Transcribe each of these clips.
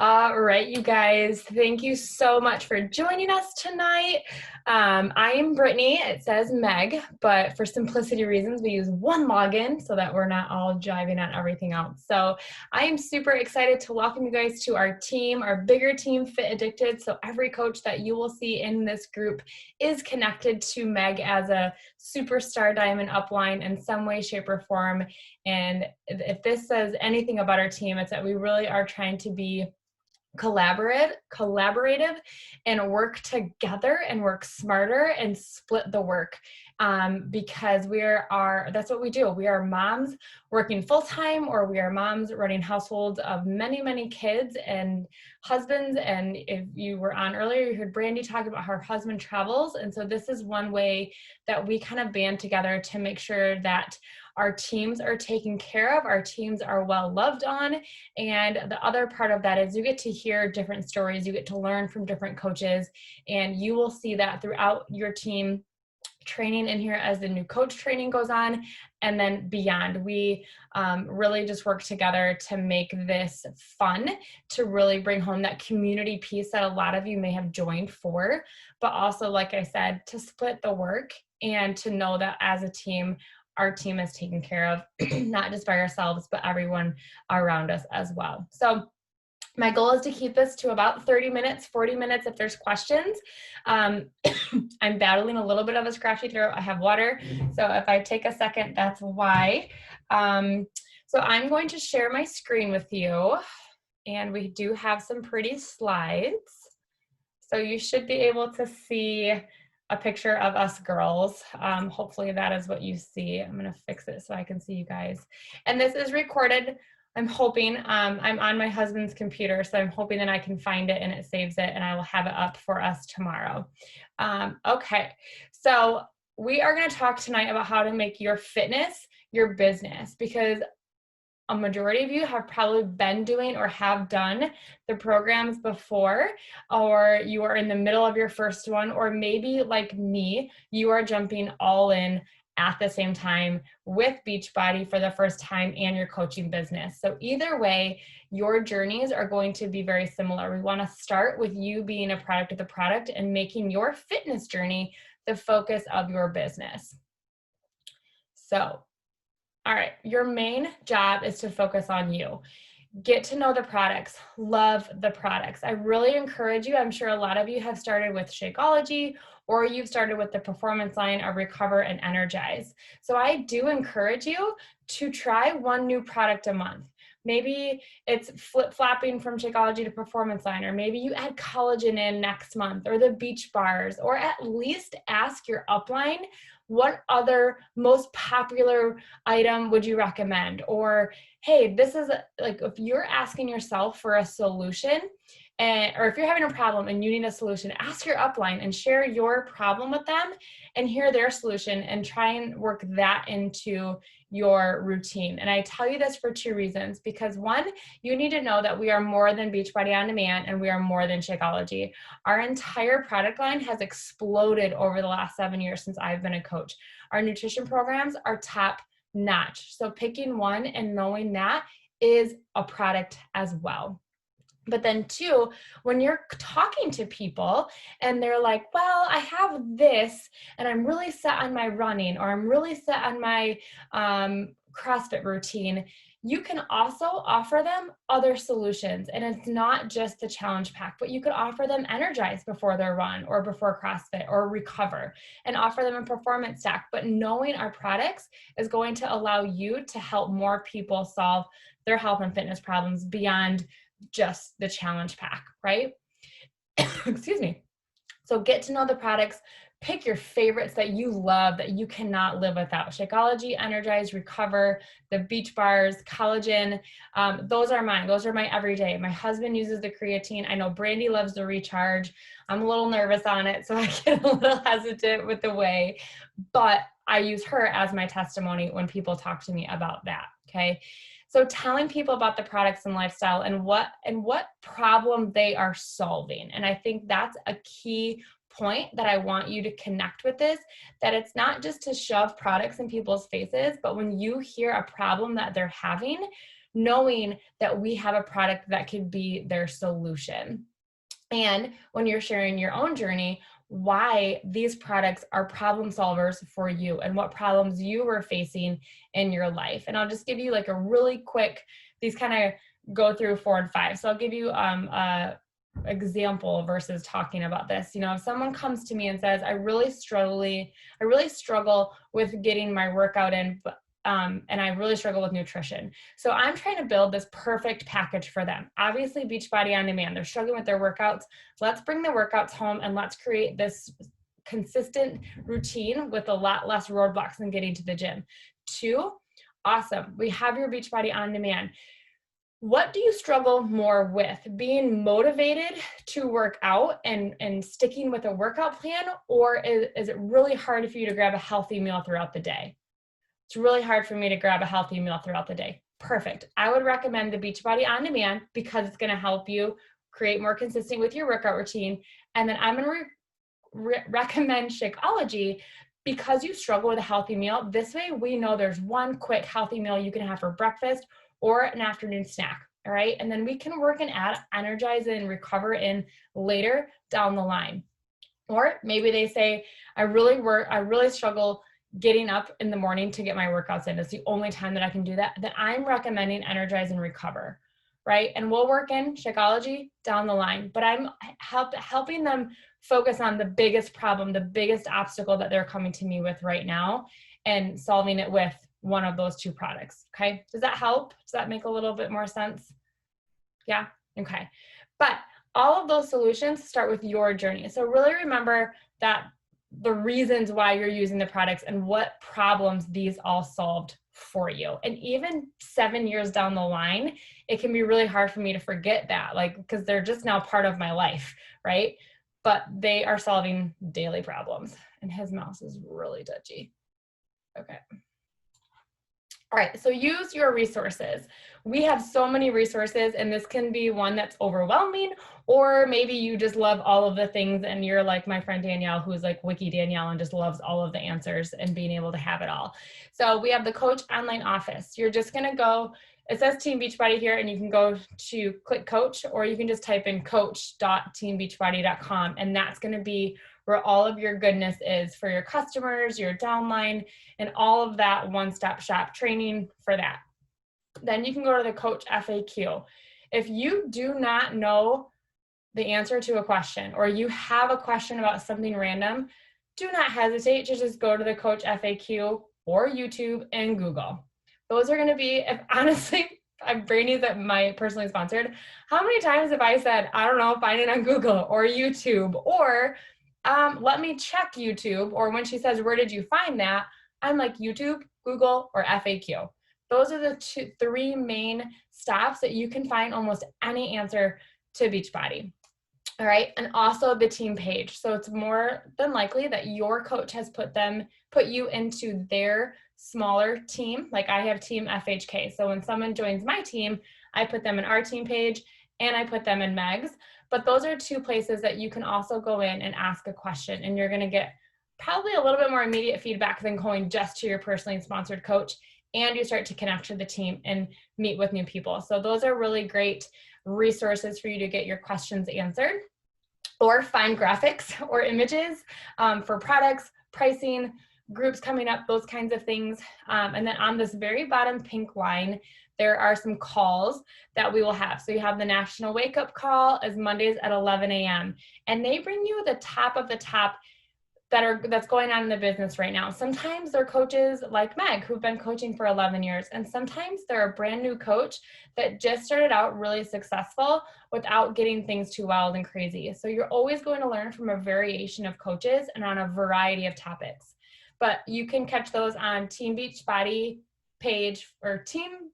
All right, you guys, thank you so much for joining us tonight. I am Brittany. It says Meg, but for simplicity reasons, we use one login so that we're not all jiving on everything else. So I am super excited to welcome you guys to our team, our bigger team, Fit Addicted. So every coach that you will see in this group is connected to Meg as a superstar diamond upline in some way, shape, or form. And if this says anything about our team, it's that we really are trying to be collaborative and work together and work smarter and split the work, because that's what we do. We are moms working full-time, or we are moms running households of many kids and husbands. And if you were on earlier, you heard Brandy talk about her husband travels. And so this is one way that we kind of band together to make sure that our teams are taken care of, our teams are well loved on. And the other part of that is you get to hear different stories, you get to learn from different coaches, and you will see that throughout your team training in here as the new coach training goes on, and then beyond. We really just work together to make this fun, to really bring home that community piece that a lot of you may have joined for, but also, like I said, to split the work and to know that as a team, our team is taken care of, not just by ourselves, but everyone around us as well. So my goal is to keep this to about 30 minutes, 40 minutes if there's questions. I'm battling a little bit of a scratchy throat. I have water, so if I take a second, that's why. So I'm going to share my screen with you, and we do have some pretty slides. So you should be able to see a picture of us girls. Hopefully that is what you see. I'm gonna fix it so I can see you guys. And this is recorded. I'm hoping, I'm on my husband's computer, so I'm hoping that I can find it and it saves it, and I will have it up for us tomorrow. Okay, so we are gonna talk tonight about how to make your fitness your business, because a majority of you have probably been doing or have done the programs before, or you are in the middle of your first one, or maybe like me, you are jumping all in at the same time with Beachbody for the first time and your coaching business. So either way, your journeys are going to be very similar. We want to start with you being a product of the product and making your fitness journey the focus of your business. So all right, your main job is to focus on you. Get to know the products, love the products. I really encourage you, I'm sure a lot of you have started with Shakeology, or you've started with the performance line of Recover and Energize. So I do encourage you to try one new product a month. Maybe it's flip-flopping from Shakeology to Performance Line, or maybe you add collagen in next month, or the beach bars, or at least ask your upline, what other most popular item would you recommend? Or, hey, this is like, if you're asking yourself for a solution, or if you're having a problem and you need a solution, ask your upline and share your problem with them and hear their solution and try and work that into your routine. And I tell you this for two reasons, because one, you need to know that we are more than Beachbody On Demand and we are more than Shakeology. Our entire product line has exploded over the last 7 years since I've been a coach. Our nutrition programs are top notch. So picking one and knowing that is a product as well. But then two, when you're talking to people and they're like, well, I have this and I'm really set on my running, or I'm really set on my CrossFit routine, you can also offer them other solutions. And it's not just the challenge pack, but you could offer them Energize before their run or before CrossFit, or Recover, and offer them a performance stack. But knowing our products is going to allow you to help more people solve their health and fitness problems beyond just the challenge pack, right? Excuse me. So get to know the products, pick your favorites that you love, that you cannot live without. Shakeology, Energize, Recover, the beach bars, collagen, those are mine. Those are my everyday. My husband uses the creatine. I know Brandy loves the Recharge. I'm a little nervous on it, so I get a little hesitant with the whey, but I use her as my testimony when people talk to me about that, okay? So telling people about the products and lifestyle and what problem they are solving. And I think that's a key point that I want you to connect with this, that it's not just to shove products in people's faces, but when you hear a problem that they're having, knowing that we have a product that could be their solution. And when you're sharing your own journey, why these products are problem solvers for you and what problems you were facing in your life. And I'll just give you like a really quick, these kind of go through 4 and 5. So I'll give you a example versus talking about this. You know, if someone comes to me and says, I really struggle with getting my workout in, and I really struggle with nutrition. So I'm trying to build this perfect package for them. Obviously, Beachbody On Demand, they're struggling with their workouts. Let's bring the workouts home and let's create this consistent routine with a lot less roadblocks than getting to the gym. 2, awesome. We have your Beachbody On Demand. What do you struggle more with? Being motivated to work out and sticking with a workout plan, or is it really hard for you to grab a healthy meal throughout the day? It's really hard for me to grab a healthy meal throughout the day. Perfect. I would recommend the Beachbody On Demand because it's going to help you create more consistent with your workout routine. And then I'm going to recommend Shakeology because you struggle with a healthy meal. This way we know there's one quick healthy meal you can have for breakfast or an afternoon snack. All right. And then we can work and add Energize and Recover in later down the line. Or maybe they say, I really struggle getting up in the morning to get my workouts in. It's the only time that I can do that. Then I'm recommending Energize and Recover, right? And we'll work in Shakeology down the line, but I'm helping them focus on the biggest problem, the biggest obstacle that they're coming to me with right now and solving it with one of those 2 products, okay? Does that help? Does that make a little bit more sense? Yeah, okay. But all of those solutions start with your journey. So really remember that the reasons why you're using the products and what problems these all solved for you. And even 7 years down the line, it can be really hard for me to forget that, like, because they're just now part of my life, right? But they are solving daily problems. And his mouse is really touchy. Okay. All right, so use your resources. We have so many resources, and this can be one that's overwhelming, or maybe you just love all of the things and you're like my friend Danielle, who's like Wiki Danielle and just loves all of the answers and being able to have it all. So we have the Coach Online Office. You're just gonna go, it says Team Beachbody here, and you can go to click Coach, or you can just type in coach.teambeachbody.com, and that's gonna be where all of your goodness is for your customers, your downline, and all of that one-stop shop training for that. Then you can go to the Coach FAQ. If you do not know the answer to a question, or you have a question about something random, do not hesitate to just go to the Coach FAQ or YouTube and Google. Those are going to be, if honestly, Brandy's at my personally sponsored. How many times have I said, I don't know, find it on Google or YouTube, or let me check YouTube, or when she says, where did you find that? I'm like YouTube, Google, or FAQ. Those are the 3 main stops that you can find almost any answer to Beachbody. All right, and also the team page. So it's more than likely that your coach has put you into their smaller team. Like I have Team FHK. So when someone joins my team, I put them in our team page and I put them in Meg's. But those are 2 places that you can also go in and ask a question, and you're going to get probably a little bit more immediate feedback than going just to your personally sponsored coach, and you start to connect to the team and meet with new people. So those are really great resources for you to get your questions answered, or find graphics or images for products, pricing, groups coming up, those kinds of things. And then on this very bottom pink line, there are some calls that we will have. So you have the National Wake Up Call as Mondays at 11 a.m. And they bring you the top of the top that's going on in the business right now. Sometimes they're coaches like Meg, who've been coaching for 11 years. And sometimes they're a brand new coach that just started out really successful without getting things too wild and crazy. So you're always going to learn from a variation of coaches and on a variety of topics. But you can catch those on Team Beachbody page, or Team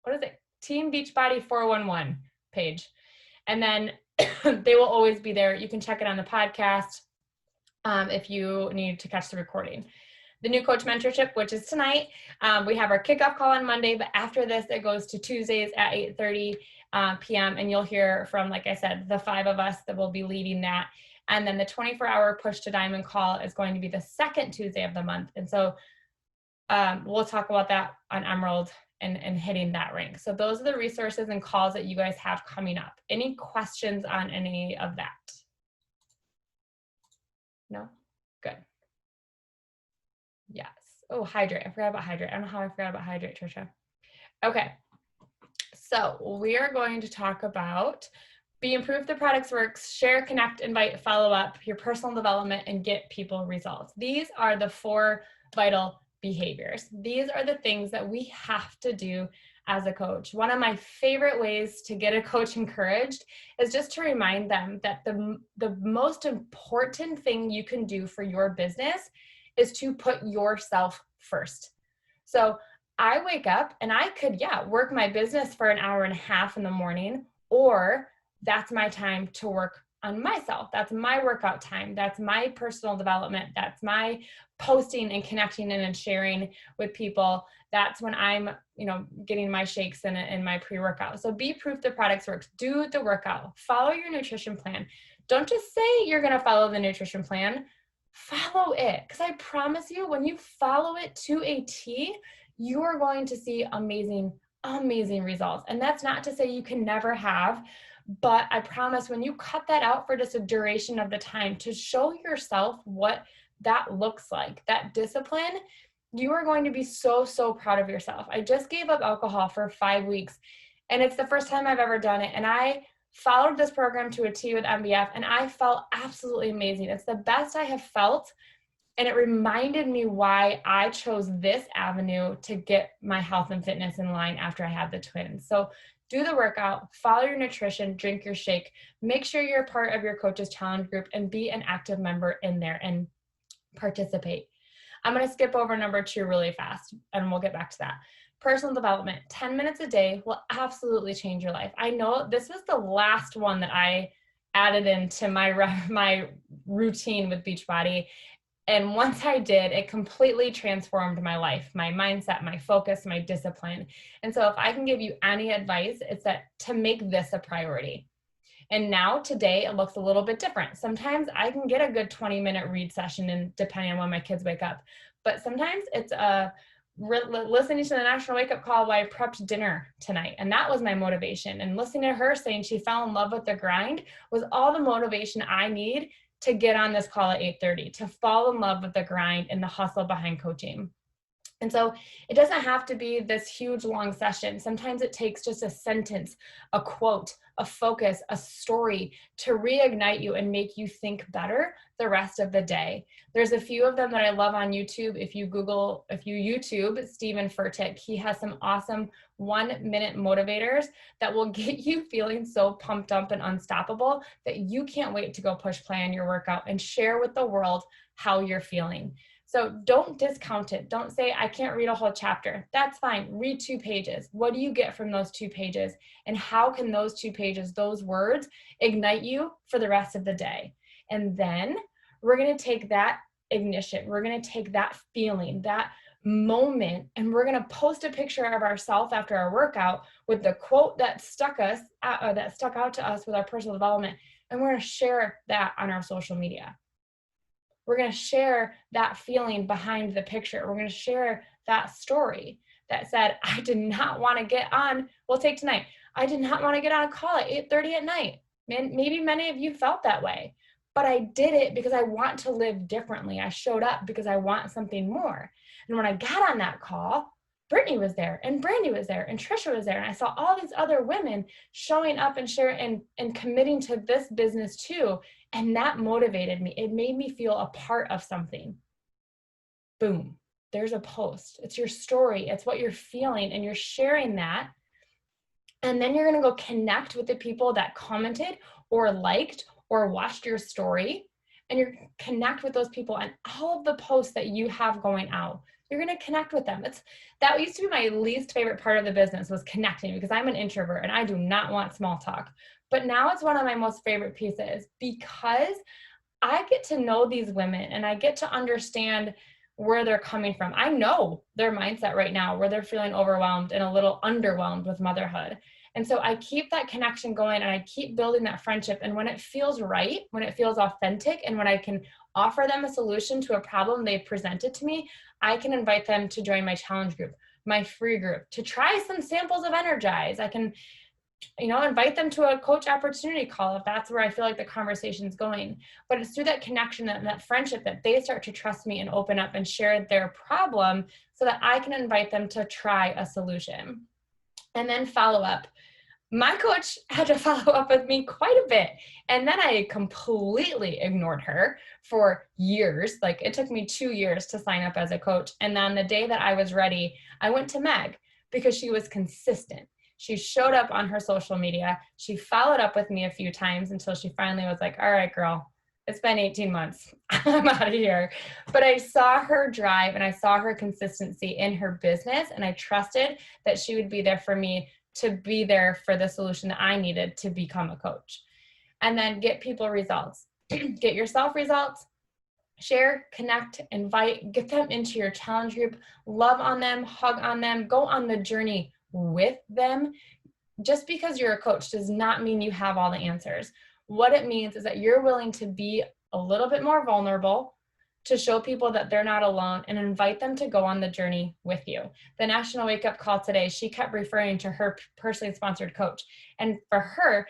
Beachbody 411 page. And then they will always be there. You can check it on the podcast if you need to catch the recording. The new coach mentorship, which is tonight, we have our kickoff call on Monday, but after this, it goes to Tuesdays at 8:30 p.m. And you'll hear from, like I said, the 5 of us that will be leading that. And then the 24-hour Push to Diamond call is going to be the second Tuesday of the month. And so we'll talk about that on Emerald and hitting that rank. So those are the resources and calls that you guys have coming up. Any questions on any of that? No? Good. Yes. Oh, hydrate. I forgot about hydrate. I don't know how I forgot about hydrate, Trisha. Okay. So we are going to talk about be improve the products works, share, connect, invite, follow up, your personal development, and get people results. These are the 4 vital behaviors. These are the things that we have to do as a coach. One of my favorite ways to get a coach encouraged is just to remind them that the most important thing you can do for your business is to put yourself first. So I wake up and I could, work my business for an hour and a half in the morning, or that's my time to work on myself. That's my workout time. That's my personal development. That's my posting and connecting and sharing with people. That's when I'm, getting my shakes and my pre-workout. So be proof the products works. Do the workout. Follow your nutrition plan. Don't just say you're going to follow the nutrition plan. Follow it. Because I promise you, when you follow it to a T, you are going to see amazing, amazing results. And that's not to say you can never have, but I promise when you cut that out for just a duration of the time to show yourself what that looks like, that discipline, you are going to be so, so proud of yourself. I just gave up alcohol for 5 weeks, and it's the first time I've ever done it. And I followed this program to a T with MBF, and I felt absolutely amazing. It's the best I have felt. And it reminded me why I chose this avenue to get my health and fitness in line after I had the twins. So do the workout, follow your nutrition, drink your shake, make sure you're part of your coach's challenge group, and be an active member in there and participate. I'm going to skip over number 2 really fast, and we'll get back to that. Personal development, 10 minutes a day will absolutely change your life. I know this was the last one that I added into my routine with Beachbody. And once I did, it completely transformed my life, my mindset, my focus, my discipline. And so if I can give you any advice, it's that to make this a priority. And now today it looks a little bit different. Sometimes I can get a good 20-minute read session, and depending on when my kids wake up. But sometimes it's listening to the National Wake Up Call while I prepped dinner tonight. And that was my motivation. And listening to her saying she fell in love with the grind was all the motivation I need to get on this call at 8:30, to fall in love with the grind and the hustle behind coaching. And so it doesn't have to be this huge long session. Sometimes it takes just a sentence, a quote, a focus, a story to reignite you and make you think better the rest of the day. There's a few of them that I love on YouTube. If you YouTube Stephen Furtick, he has some awesome 1-minute motivators that will get you feeling so pumped up and unstoppable that you can't wait to go push play on your workout and share with the world how you're feeling. So don't discount it. Don't say, I can't read a whole chapter. That's fine. Read 2 pages. What do you get from those 2 pages? And how can those 2 pages, those words, ignite you for the rest of the day? And then we're going to take that ignition. We're going to take that feeling, that moment, and we're going to post a picture of ourselves after our workout with the quote that stuck out to us with our personal development. And we're going to share that on our social media. We're going to share that feeling behind the picture. We're going to share that story that said, I did not want to get on, we'll take tonight. I did not want to get on a call at 8:30 at night. Maybe many of you felt that way, but I did it because I want to live differently. I showed up because I want something more. And when I got on that call, Brittany was there, and Brandy was there, and Trisha was there. And I saw all these other women showing up and sharing and committing to this business too. And that motivated me. It made me feel a part of something. Boom, there's a post. It's your story. It's what you're feeling, and you're sharing that. And then you're going to go connect with the people that commented or liked or watched your story. And you're connect with those people and all of the posts that you have going out. You're going to connect with them. That used to be my least favorite part of the business, was connecting, because I'm an introvert and I do not want small talk. But now it's one of my most favorite pieces, because I get to know these women and I get to understand where they're coming from. I know their mindset right now, where they're feeling overwhelmed and a little underwhelmed with motherhood. And so I keep that connection going, and I keep building that friendship. And when it feels right, when it feels authentic, and when I can offer them a solution to a problem they've presented to me, I can invite them to join my challenge group. my free group, to try some samples of Energize. I can, invite them to a coach opportunity call if that's where I feel like the conversation's going. But it's through that connection and that friendship that they start to trust me and open up and share their problem so that I can invite them to try a solution. And then follow up. My coach had to follow up with me quite a bit. And then I completely ignored her for years. Like, it took me 2 years to sign up as a coach. And then the day that I was ready, I went to Meg because she was consistent. She showed up on her social media. She followed up with me a few times until she finally was like, all right, girl, it's been 18 months. I'm out of here. But I saw her drive and I saw her consistency in her business. And I trusted that she would be there for me, to be there for the solution that I needed to become a coach. And then get people results. Get yourself results. Share, connect, invite, get them into your challenge group, love on them, hug on them, go on the journey with them. Just because you're a coach does not mean you have all the answers. What it means is that you're willing to be a little bit more vulnerable, to show people that they're not alone, and invite them to go on the journey with you. The National Wake Up Call today, she kept referring to her personally sponsored coach. And for her,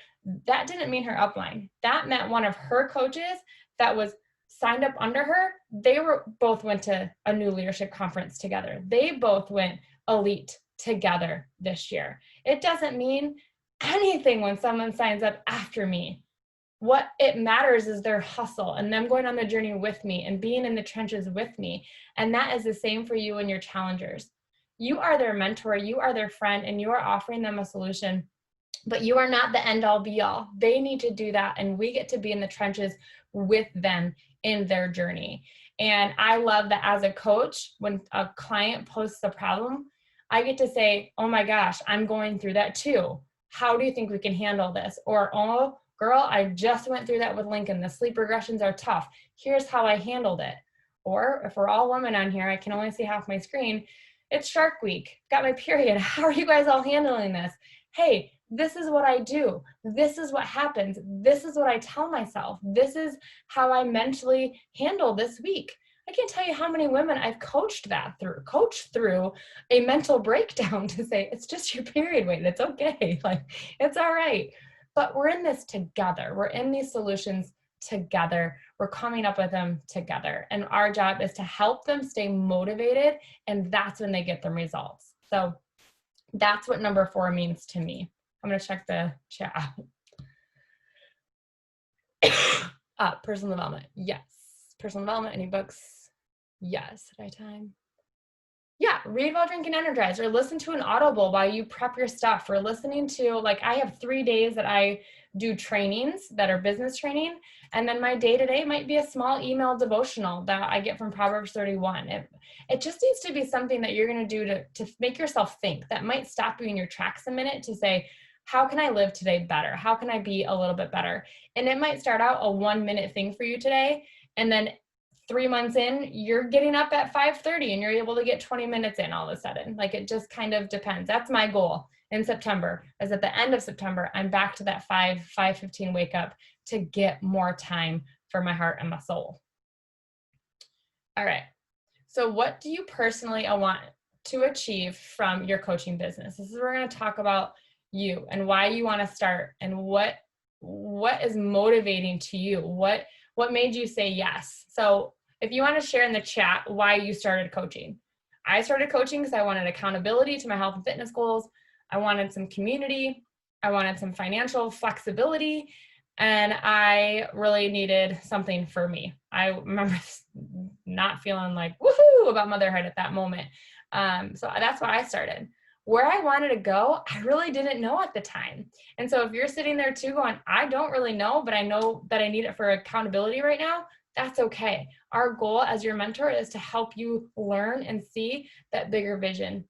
that didn't mean her upline. That meant one of her coaches that was signed up under her. They both went to a new leadership conference together. They both went elite together this year. It doesn't mean anything when someone signs up after me. What it matters is their hustle and them going on the journey with me and being in the trenches with me. And that is the same for you and your challengers. You are their mentor, you are their friend, and you are offering them a solution, but you are not the end all be all. They need to do that, and we get to be in the trenches with them in their journey. And I love that as a coach, when a client posts a problem, I get to say, oh my gosh, I'm going through that too. How do you think we can handle this? Or, oh, girl, I just went through that with Lincoln. The sleep regressions are tough. Here's how I handled it. Or if we're all women on here, I can only see half my screen. It's Shark Week. Got my period. How are you guys all handling this? Hey, this is what I do. This is what happens. This is what I tell myself. This is how I mentally handle this week. I can't tell you how many women I've coached through a mental breakdown to say, it's just your period weight. It's okay. Like, it's all right. But we're in this together. We're in these solutions together. We're coming up with them together. And our job is to help them stay motivated. And that's when they get the results. So that's what number 4 means to me. I'm going to check the chat. Personal development. Yes. Personal development. Any books? Yes. Did I time? Yeah, read while drinking Energize, or listen to an Audible while you prep your stuff, or listening to, like, I have 3 days that I do trainings that are business training. And then my day-to-day might be a small email devotional that I get from Proverbs 31. It just needs to be something that you're going to do to make yourself think. That might stop you in your tracks a minute to say, how can I live today better? How can I be a little bit better? And it might start out a 1-minute thing for you today. And then 3 months in, you're getting up at 5:30 and you're able to get 20 minutes in all of a sudden. Like, it just kind of depends. That's my goal in September, is at the end of September, I'm back to that 5:15 wake up to get more time for my heart and my soul. All right. So what do you personally want to achieve from your coaching business? This is where we're going to talk about you and why you want to start, and what is motivating to you. What made you say yes? So if you want to share in the chat why you started coaching. I started coaching because I wanted accountability to my health and fitness goals. I wanted some community. I wanted some financial flexibility. And I really needed something for me. I remember not feeling like woohoo about motherhood at that moment. So that's why I started. Where I wanted to go, I really didn't know at the time. And so if you're sitting there too going, I don't really know, but I know that I need it for accountability right now, that's okay. Our goal as your mentor is to help you learn and see that bigger vision.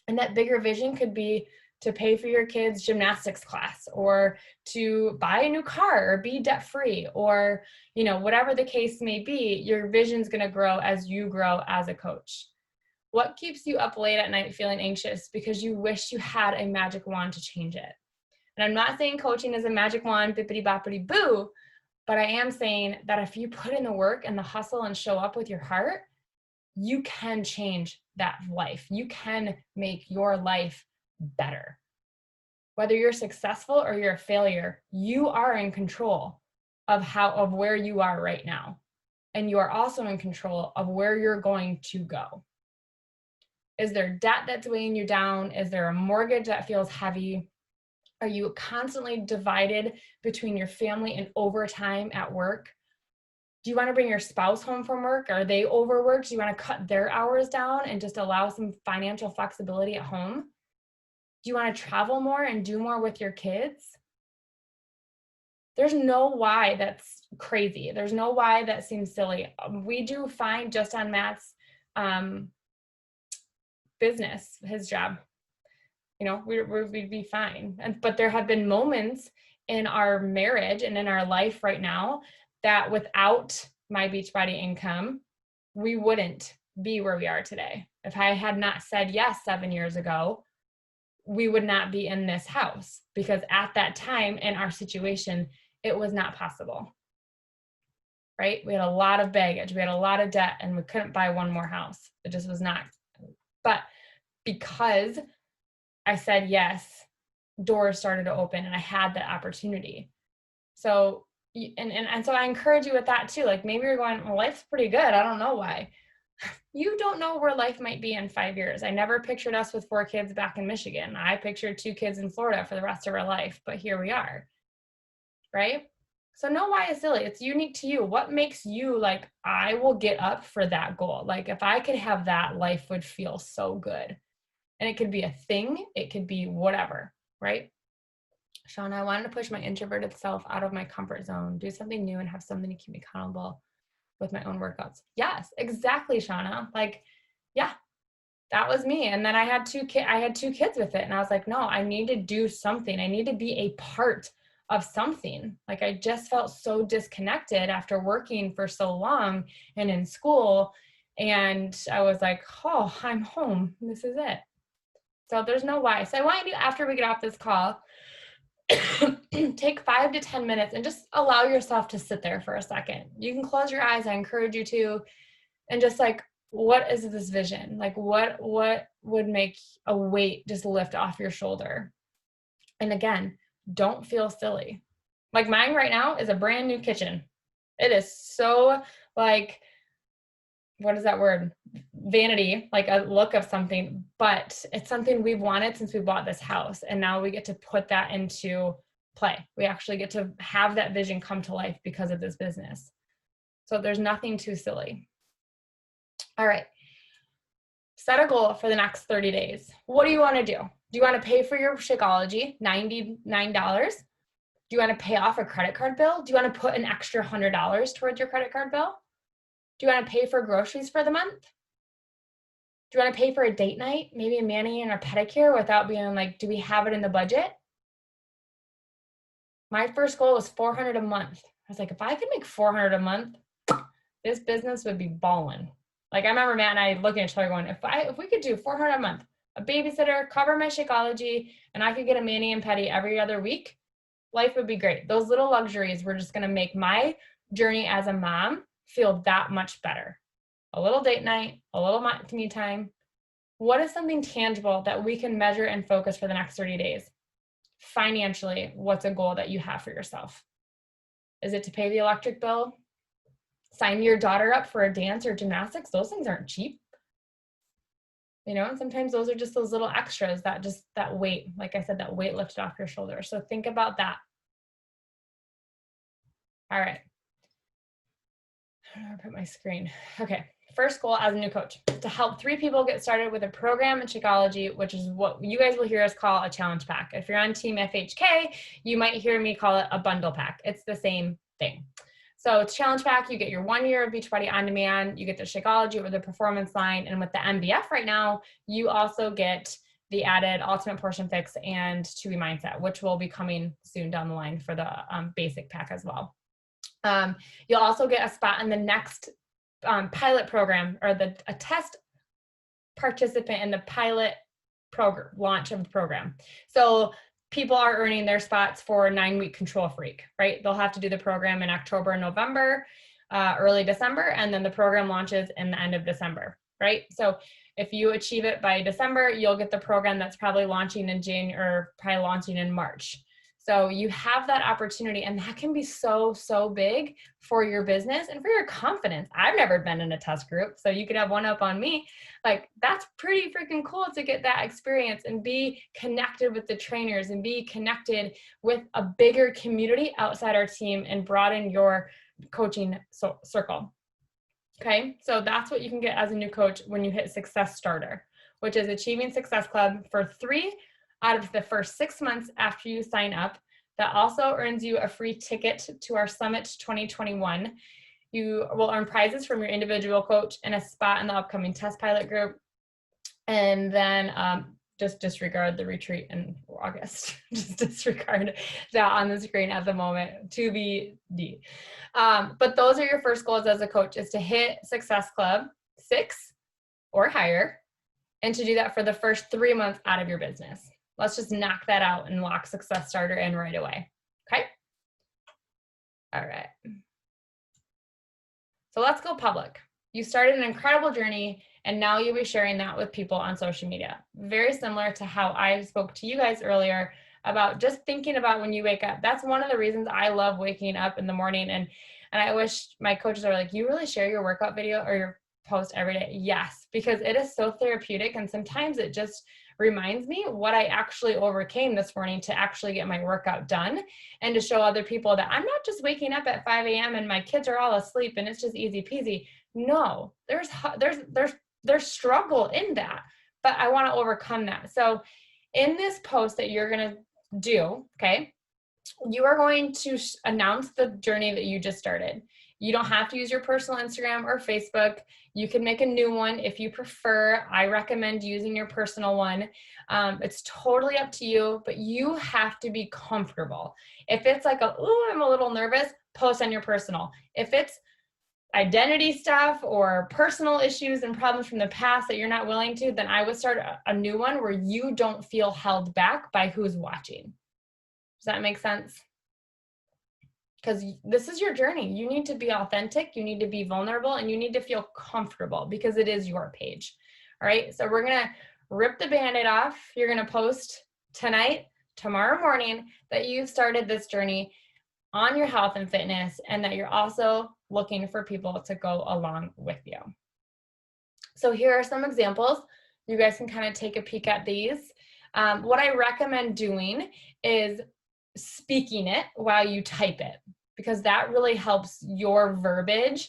And that bigger vision could be to pay for your kids' gymnastics class, or to buy a new car, or be debt-free, or, whatever the case may be. Your vision's going to grow as you grow as a coach. What keeps you up late at night feeling anxious because you wish you had a magic wand to change it? And I'm not saying coaching is a magic wand, bippity boppity boo, but I am saying that if you put in the work and the hustle and show up with your heart, you can change that life. You can make your life better. Whether you're successful or you're a failure, you are in control of where you are right now. And you are also in control of where you're going to go. Is there debt that's weighing you down? Is there a mortgage that feels heavy? Are you constantly divided between your family and overtime at work? Do you want to bring your spouse home from work? Are they overworked? Do you want to cut their hours down and just allow some financial flexibility at home? Do you want to travel more and do more with your kids? There's no why that's crazy. There's no why that seems silly. We do fine just on Matt's business, his job. You know, we'd be fine. But there have been moments in our marriage and in our life right now that without my Beachbody income, we wouldn't be where we are today. If I had not said yes 7 years ago, we would not be in this house, because at that time in our situation, it was not possible, right? We had a lot of baggage, we had a lot of debt, and we couldn't buy one more house. It just was not. But because I said yes, doors started to open and I had that opportunity. So, and so I encourage you with that too. Like, maybe you're going, well, life's pretty good, I don't know why. You don't know where life might be in 5 years. I never pictured us with 4 kids back in Michigan. I pictured 2 kids in Florida for the rest of our life, but here we are, right? So no why is silly. It's unique to you. What makes you like, I will get up for that goal? Like, if I could have that, life would feel so good. And it could be a thing, it could be whatever, right? Shauna, I wanted to push my introverted self out of my comfort zone, do something new and have something to keep me accountable with my own workouts. Yes, exactly, Shauna. Like, yeah, that was me. And then I had 2 kids with it. And I was like, no, I need to do something. I need to be a part of something. Like, I just felt so disconnected after working for so long and in school. And I was like, oh, I'm home. This is it. So there's no why. So I want you to, after we get off this call, take 5 to 10 minutes and just allow yourself to sit there for a second. You can close your eyes. I encourage you to, and just like, what is this vision? Like, what would make a weight just lift off your shoulder? And again, don't feel silly. Like, mine right now is a brand new kitchen. It is so, like, what is that word? Vanity, like a look of something, but it's something we've wanted since we bought this house. And now we get to put that into play. We actually get to have that vision come to life because of this business. So there's nothing too silly. All right. Set a goal for the next 30 days. What do you want to do? Do you want to pay for your Shakeology, $99? Do you want to pay off a credit card bill? Do you want to put an extra $100 towards your credit card bill? Do you want to pay for groceries for the month? Do you want to pay for a date night, maybe a mani and a pedicure, without being like, do we have it in the budget? My first goal was $400 a month. I was like, if I could make $400 a month, this business would be balling. Like, I remember Matt and I looking at each other going, if we could do $400 a month, a babysitter, cover my Shakeology, and I could get a mani and pedi every other week, life would be great. Those little luxuries were just going to make my journey as a mom feel that much better. A little date night, a little me time. What is something tangible that we can measure and focus for the next 30 days? Financially, what's a goal that you have for yourself? Is it to pay the electric bill? Sign your daughter up for a dance or gymnastics? Those things aren't cheap. You know, and sometimes those are just those little extras that weight, like I said, that weight lifted off your shoulders. So think about that. All right. I don't know where to put my screen. Okay. First goal as a new coach, to help 3 people get started with a program in Shakeology, which is what you guys will hear us call a challenge pack. If you're on Team FHK, you might hear me call it a bundle pack. It's the same thing. So it's challenge pack. You get your 1 year of Beachbody On Demand. You get the Shakeology with the performance line. And with the MBF right now, you also get the added Ultimate Portion Fix and Chewy Mindset, which will be coming soon down the line for the basic pack as well. You'll also get a spot in the next pilot program, or a test participant in the pilot program launch of the program. So people are earning their spots for 9-week Control Freak, right? They'll have to do the program in October and November, early December, and then the program launches in the end of December. right? So if you achieve it by December, you'll get the program that's probably launching in January or probably launching in March. So you have that opportunity, and that can be so, so big for your business and for your confidence. I've never been in a test group, so you could have one up on me. Like, that's pretty freaking cool to get that experience and be connected with the trainers and be connected with a bigger community outside our team and broaden your coaching circle. Okay, so that's what you can get as a new coach when you hit Success Starter, which is Achieving Success Club for 3 out of the first 6 months after you sign up. That also earns you a free ticket to our Summit 2021. You will earn prizes from your individual coach and a spot in the upcoming test pilot group. And then just disregard the retreat in August. Just disregard that on the screen at the moment, to be D. But those are your first goals as a coach, is to hit Success Club 6 or higher, and to do that for the first 3 months out of your business. Let's just knock that out and lock Success Starter in right away. Okay? All right. So let's go public. You started an incredible journey, and now you'll be sharing that with people on social media. Very similar to how I spoke to you guys earlier about just thinking about when you wake up. That's one of the reasons I love waking up in the morning. And I wish my coaches are like, you really share your workout video or your post every day? Yes, because it is so therapeutic. And sometimes it just reminds me what I actually overcame this morning to actually get my workout done, and to show other people that I'm not just waking up at 5 a.m. and my kids are all asleep and it's just easy peasy. No, there's struggle in that, but I want to overcome that. So in this post that you're going to do, okay, you are going to announce the journey that you just started. You don't have to use your personal Instagram or Facebook. You can make a new one if you prefer. I recommend using your personal one. It's totally up to you, but you have to be comfortable. If it's like, I'm a little nervous, post on your personal. If it's identity stuff or personal issues and problems from the past that you're not willing to, then I would start a new one where you don't feel held back by who's watching. Does that make sense? Because this is your journey. You need to be authentic, you need to be vulnerable, and you need to feel comfortable because it is your page. All right, so we're gonna rip the Band-Aid off. You're gonna post tonight, tomorrow morning, that you've started this journey on your health and fitness, and that you're also looking for people to go along with you. So here are some examples. You guys can kind of take a peek at these. What I recommend doing is speaking it while you type it, because that really helps your verbiage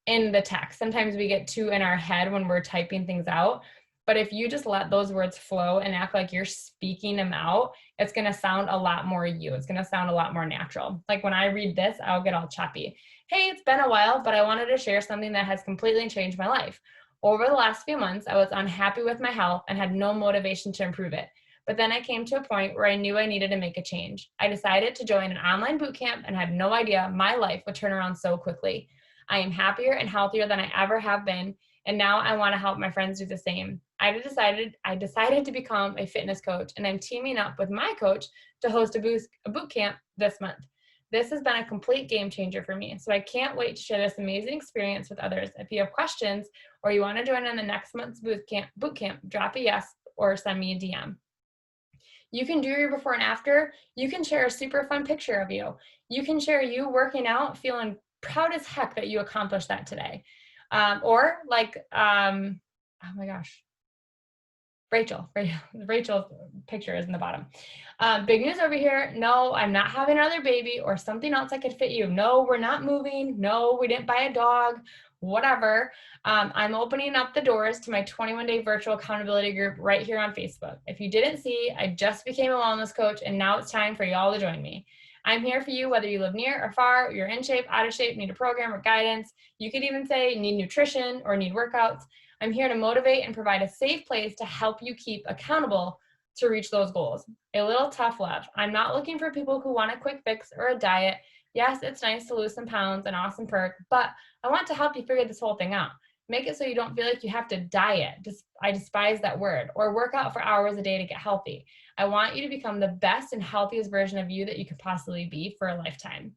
in the text. Sometimes we get too in our head when we're typing things out, but if you just let those words flow and act like you're speaking them out, it's going to sound a lot more you. It's going to sound a lot more natural. Like when I read this, I'll get all choppy. Hey, it's been a while, but I wanted to share something that has completely changed my life. Over the last few months, I was unhappy with my health and had no motivation to improve it. But then I came to a point where I knew I needed to make a change. I decided to join an online boot camp and had no idea my life would turn around so quickly. I am happier and healthier than I ever have been, and now I want to help my friends do the same. I decided to become a fitness coach, and I'm teaming up with my coach to host a boot camp this month. This has been a complete game changer for me, so I can't wait to share this amazing experience with others. If you have questions or you want to join in the next month's boot camp, drop a yes or send me a DM. You can do your before and after. You can share a super fun picture of you. You can share you working out, feeling proud as heck that you accomplished that today. Or like, oh my gosh, Rachel's picture is in the bottom. Big news over here. No, I'm not having another baby or something else that could fit you. No, we're not moving. No, we didn't buy a dog, whatever. I'm opening up the doors to my 21-day virtual accountability group right here on Facebook. If you didn't see, I just became a wellness coach, and now it's time for y'all to join me. I'm here for you, whether you live near or far, you're in shape, out of shape, need a program or guidance. You could even say need nutrition or need workouts. I'm here to motivate and provide a safe place to help you keep accountable to reach those goals. A little tough love. I'm not looking for people who want a quick fix or a diet. Yes, it's nice to lose some pounds, an awesome perk, but I want to help you figure this whole thing out. Make it so you don't feel like you have to diet. I despise that word. Or work out for hours a day to get healthy. I want you to become the best and healthiest version of you that you could possibly be for a lifetime.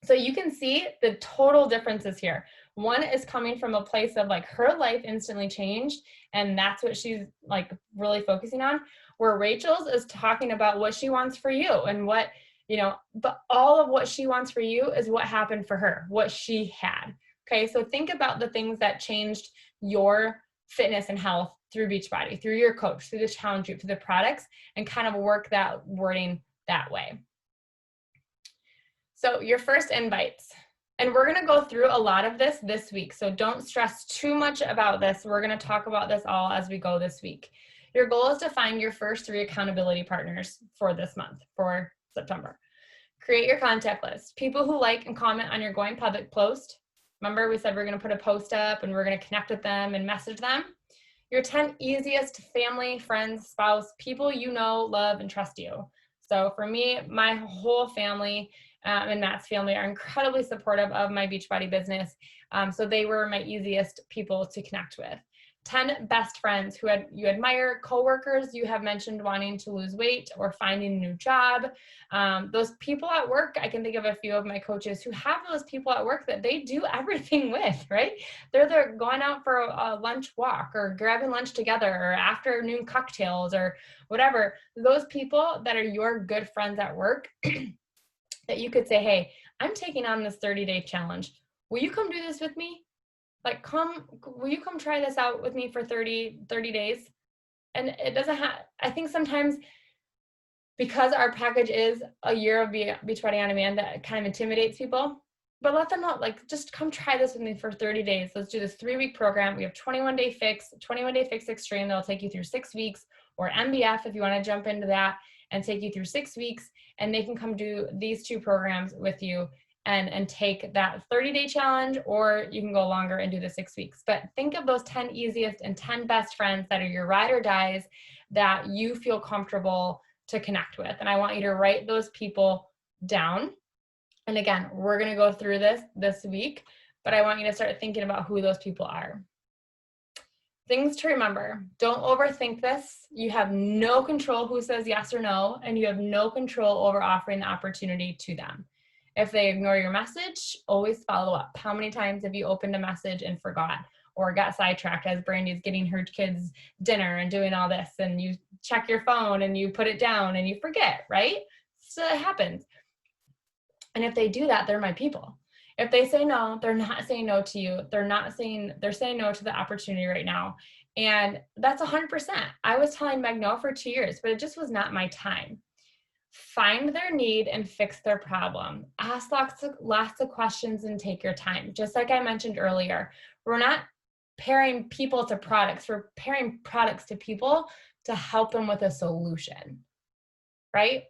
So you can see the total differences here. One is coming from a place of like her life instantly changed, and that's what she's like really focusing on, where Rachel's is talking about what she wants for you and what, you know, but all of what she wants for you is what happened for her, what she had. Okay, so think about the things that changed your fitness and health through Beachbody, through your coach, through the challenge group, through the products, and kind of work that wording that way. So your first invites, and we're going to go through a lot of this week. So don't stress too much about this. We're going to talk about this all as we go this week. Your goal is to find your first 3 accountability partners for this month, for September. Create your contact list. People who like and comment on your Going Public post. Remember, we said we're going to put a post up and we're going to connect with them and message them. Your 10 easiest family, friends, spouse, people you know, love, and trust you. So for me, my whole family and Matt's family are incredibly supportive of my Beachbody business. So they were my easiest people to connect with. 10 best friends who you admire, coworkers you have mentioned wanting to lose weight or finding a new job. Those people at work, I can think of a few of my coaches who have those people at work that they do everything with, right? They're going out for a lunch walk or grabbing lunch together or afternoon cocktails or whatever. Those people that are your good friends at work that you could say, hey, I'm taking on this 30-day challenge. Will you come do this with me? Like, will you come try this out with me for 30 days? And it doesn't have, I think sometimes because our package is a year of Beachbody On Demand, that kind of intimidates people, but let them know, like, just come try this with me for 30 days. Let's do this 3-week program. We have 21-day fix, 21-day fix extreme. That'll take you through 6 weeks, or MBF if you want to jump into that and take you through 6 weeks, and they can come do these 2 programs with you and take that 30-day challenge, or you can go longer and do the 6 weeks. But think of those 10 easiest and 10 best friends that are your ride or dies that you feel comfortable to connect with. And I want you to write those people down. And again, we're going to go through this week, but I want you to start thinking about who those people are. Things to remember. Don't overthink this. You have no control who says yes or no, and you have no control over offering the opportunity to them. If they ignore your message, always follow up. How many times have you opened a message and forgot, or got sidetracked as Brandy's getting her kids dinner and doing all this, and you check your phone and you put it down and you forget, right? So it happens. And if they do that, they're my people. If they say no, they're not saying no to you. They're saying no to the opportunity right now. And that's 100%. I was telling Meg no for 2 years, but it just was not my time. Find their need and fix their problem. Ask lots of questions and take your time. Just like I mentioned earlier, we're not pairing people to products. We're pairing products to people to help them with a solution, right?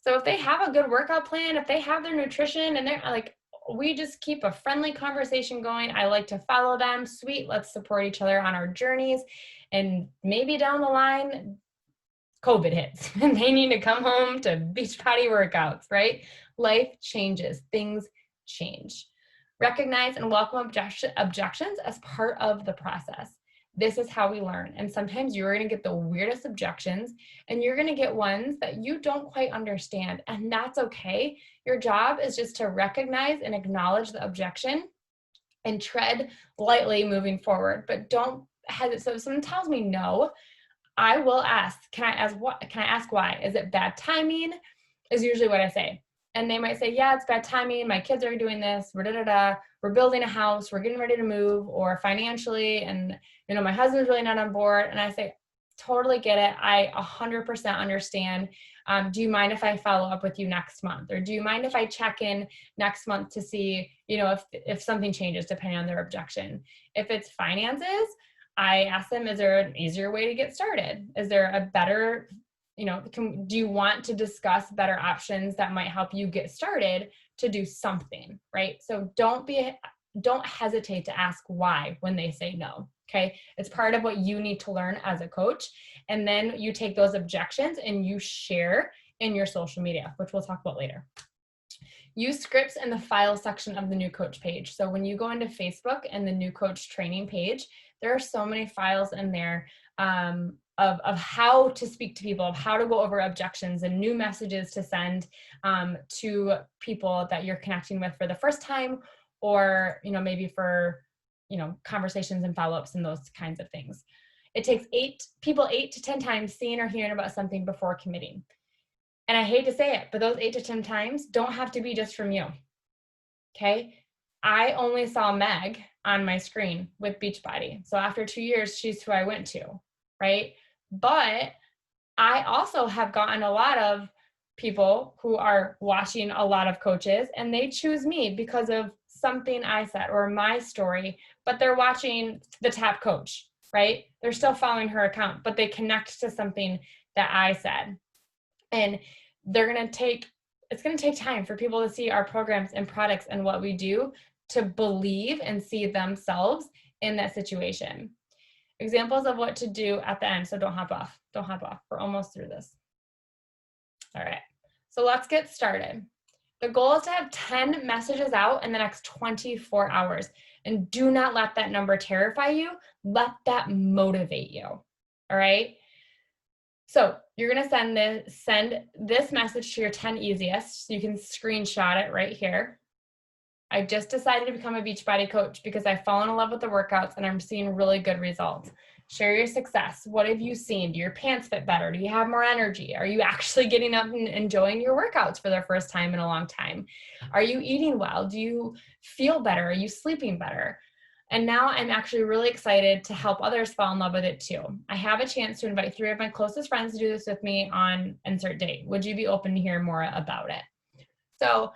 So if they have a good workout plan, if they have their nutrition and they're like, we just keep a friendly conversation going. I like to follow them. Sweet, let's support each other on our journeys. And maybe down the line, COVID hits and they need to come home to Beachbody workouts, right? Life changes, things change. Recognize and welcome objections as part of the process. This is how we learn. And sometimes you're going to get the weirdest objections, and you're going to get ones that you don't quite understand. And that's okay. Your job is just to recognize and acknowledge the objection and tread lightly moving forward. But don't hesitate. So if someone tells me no, I will ask, can I ask why? Is it bad timing? Is usually what I say. And they might say, yeah, it's bad timing. My kids are doing this. We're building a house. We're getting ready to move, or financially. And, my husband's really not on board. And I say, totally get it. I 100% understand. Do you mind if I follow up with you next month? Or do you mind if I check in next month to see, if something changes depending on their objection? If it's finances, I ask them, is there an easier way to get started? Is there a better, do you want to discuss better options that might help you get started to do something, right? So don't hesitate to ask why when they say no, okay? It's part of what you need to learn as a coach. And then you take those objections and you share in your social media, which we'll talk about later. Use scripts in the file section of the New Coach page. So when you go into Facebook and the New Coach training page, there are so many files in there. of how to speak to people, of how to go over objections and new messages to send to people that you're connecting with for the first time, or, maybe for, conversations and follow-ups and those kinds of things. It takes 8 to 10 times seeing or hearing about something before committing. And I hate to say it, but those 8 to 10 times don't have to be just from you. Okay. I only saw Meg on my screen with Beachbody. So after 2 years, she's who I went to, right? But I also have gotten a lot of people who are watching a lot of coaches, and they choose me because of something I said or my story, but they're watching the top coach, right? They're still following her account, but they connect to something that I said. And it's going to take time for people to see our programs and products and what we do to believe and see themselves in that situation. Examples of what to do at the end. So don't hop off. We're almost through this. All right. So let's get started. The goal is to have 10 messages out in the next 24 hours. And do not let that number terrify you. Let that motivate you. All right. So you're going to send this message to your 10 easiest. You can screenshot it right here. I just decided to become a Beachbody coach because I've fallen in love with the workouts and I'm seeing really good results. Share your success. What have you seen? Do your pants fit better? Do you have more energy? Are you actually getting up and enjoying your workouts for the first time in a long time? Are you eating well? Do you feel better? Are you sleeping better? And now I'm actually really excited to help others fall in love with it too. I have a chance to invite 3 of my closest friends to do this with me on insert date. Would you be open to hear more about it? So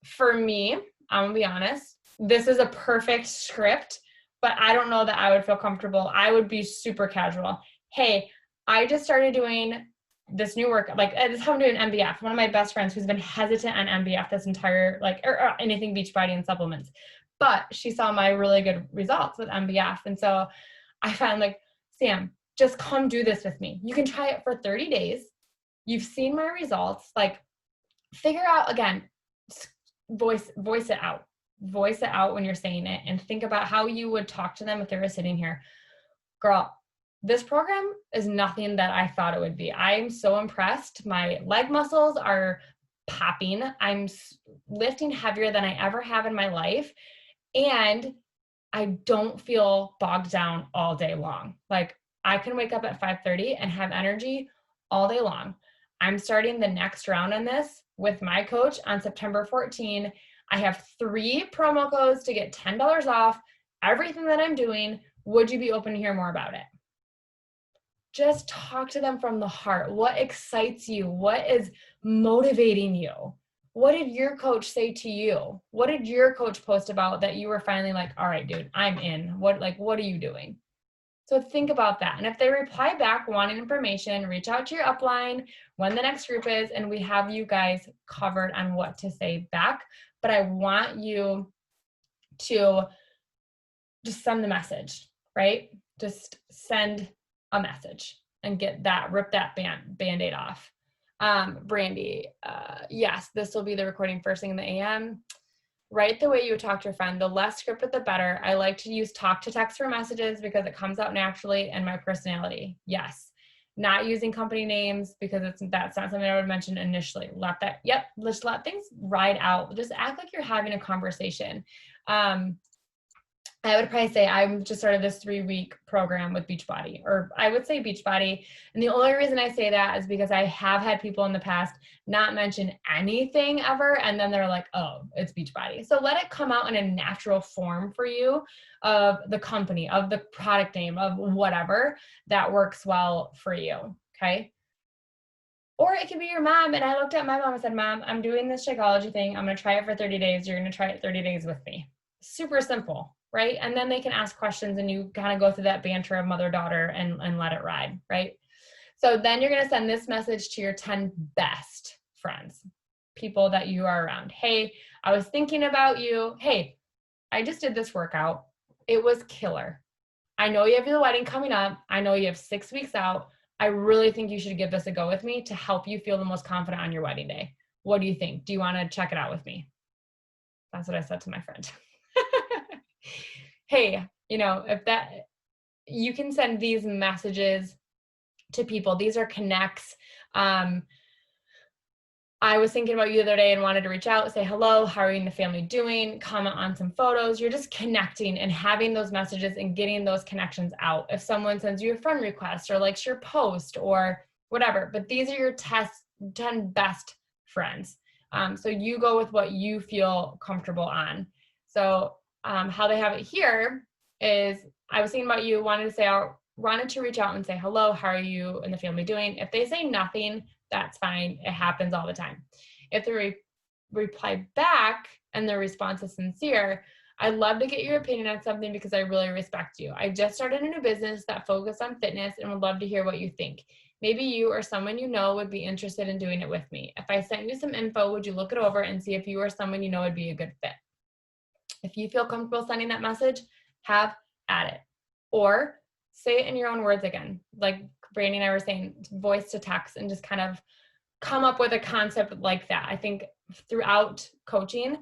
for me, I'm gonna be honest, this is a perfect script, but I don't know that I would feel comfortable. I would be super casual. Hey, I just started doing this new work, this is how I'm doing MBF. One of my best friends who's been hesitant on MBF this entire, or anything Beachbody and supplements, but she saw my really good results with MBF. And so I found Sam, just come do this with me. You can try it for 30 days. You've seen my results, figure out, again, voice it out when you're saying it, and think about how you would talk to them if they were sitting here. Girl, this program is nothing that I thought it would be. I'm so impressed. My leg muscles are popping. I'm lifting heavier than I ever have in my life. And I don't feel bogged down all day long. I can wake up at 5:30 and have energy all day long. I'm starting the next round on this with my coach on September 14. I have 3 promo codes to get $10 off everything that I'm doing. Would you be open to hear more about it? Just talk to them from the heart. What excites you? What is motivating you? What did your coach say to you? What did your coach post about that you were finally like, all right, dude, I'm in. What are you doing? So think about that. And if they reply back wanting information, reach out to your upline when the next group is, and we have you guys covered on what to say back. But I want you to just send the message, right? Just send a message and rip that band-aid off. Brandy, yes, this will be the recording first thing in the AM. Write the way you would talk to your friend. The less scripted, the better. I like to use talk to text for messages because it comes out naturally, and my personality. Yes. Not using company names because that's not something I would mention initially. Just let things ride out. Just act like you're having a conversation. I would probably say I've just started this 3-week program with Beachbody, or I would say Beachbody. And the only reason I say that is because I have had people in the past not mention anything ever, and then they're like, oh, it's Beachbody. So let it come out in a natural form for you of the company, of the product name, of whatever that works well for you, okay? Or it could be your mom, and I looked at my mom and said, Mom, I'm doing this Shakeology thing. I'm going to try it for 30 days. You're going to try it 30 days with me. Super simple. Right? And then they can ask questions and you kind of go through that banter of mother-daughter and let it ride, right? So then you're going to send this message to your 10 best friends, people that you are around. Hey, I was thinking about you. Hey, I just did this workout. It was killer. I know you have your wedding coming up. I know you have 6 weeks out. I really think you should give this a go with me to help you feel the most confident on your wedding day. What do you think? Do you want to check it out with me? That's what I said to my friend. Hey, if you can send these messages to people. These are connects. I was thinking about you the other day and wanted to reach out, say hello, how are you and the family doing, comment on some photos. You're just connecting and having those messages and getting those connections out. If someone sends you a friend request or likes your post or whatever, but these are your 10 best friends. So you go with what you feel comfortable on. So how they have it here is, I was thinking about you, wanted to reach out and say hello, how are you and the family doing? If they say nothing, that's fine. It happens all the time. If they reply back and their response is sincere, I'd love to get your opinion on something because I really respect you. I just started a new business that focuses on fitness and would love to hear what you think. Maybe you or someone you know would be interested in doing it with me. If I sent you some info, would you look it over and see if you or someone you know would be a good fit? If you feel comfortable sending that message, have at it. Or say it in your own words again. Like Brandy and I were saying, voice to text, and just kind of come up with a concept like that. I think throughout coaching,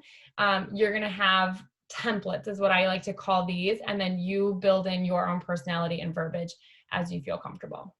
you're going to have templates, is what I like to call these, and then you build in your own personality and verbiage as you feel comfortable.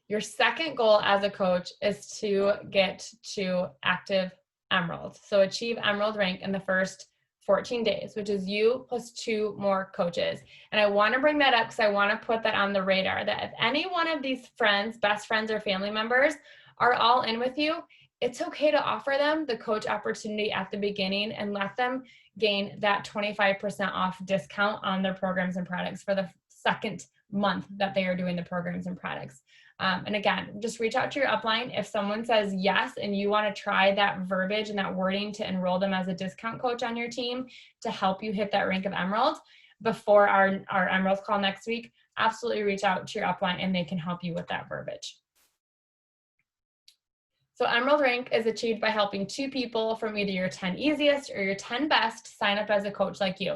Your second goal as a coach is to get to active Emerald. So achieve Emerald rank in the first 14 days, which is you plus 2 more coaches. And I want to bring that up because I want to put that on the radar, that if any one of these friends, best friends or family members are all in with you, it's okay to offer them the coach opportunity at the beginning and let them gain that 25% off discount on their programs and products for the second month that they are doing the programs and products. And again, just reach out to your upline. If someone says yes and you want to try that verbiage and that wording to enroll them as a discount coach on your team to help you hit that rank of Emerald before our Emerald call next week, absolutely reach out to your upline and they can help you with that verbiage. So Emerald rank is achieved by helping 2 people from either your 10 easiest or your 10 best sign up as a coach like you.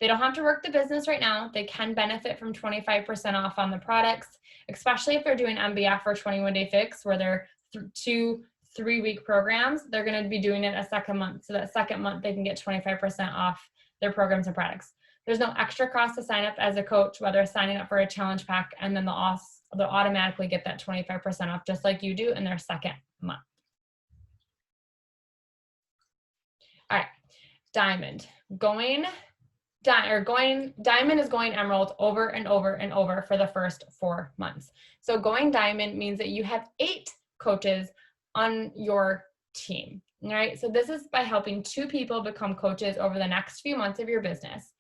They don't have to work the business right now. They can benefit from 25% off on the products, especially if they're doing MBF or 21-day fix, where they're 2 3-week programs. They're going to be doing it a second month. So that second month, they can get 25% off their programs and products. There's no extra cost to sign up as a coach, whether signing up for a challenge pack, and then they'll automatically get that 25% off just like you do in their second month. All right, Diamond. Diamond is going Emerald over and over and over for the first 4 months. So going Diamond means that you have 8 coaches on your team. All right. So this is by helping 2 people become coaches over the next few months of your business.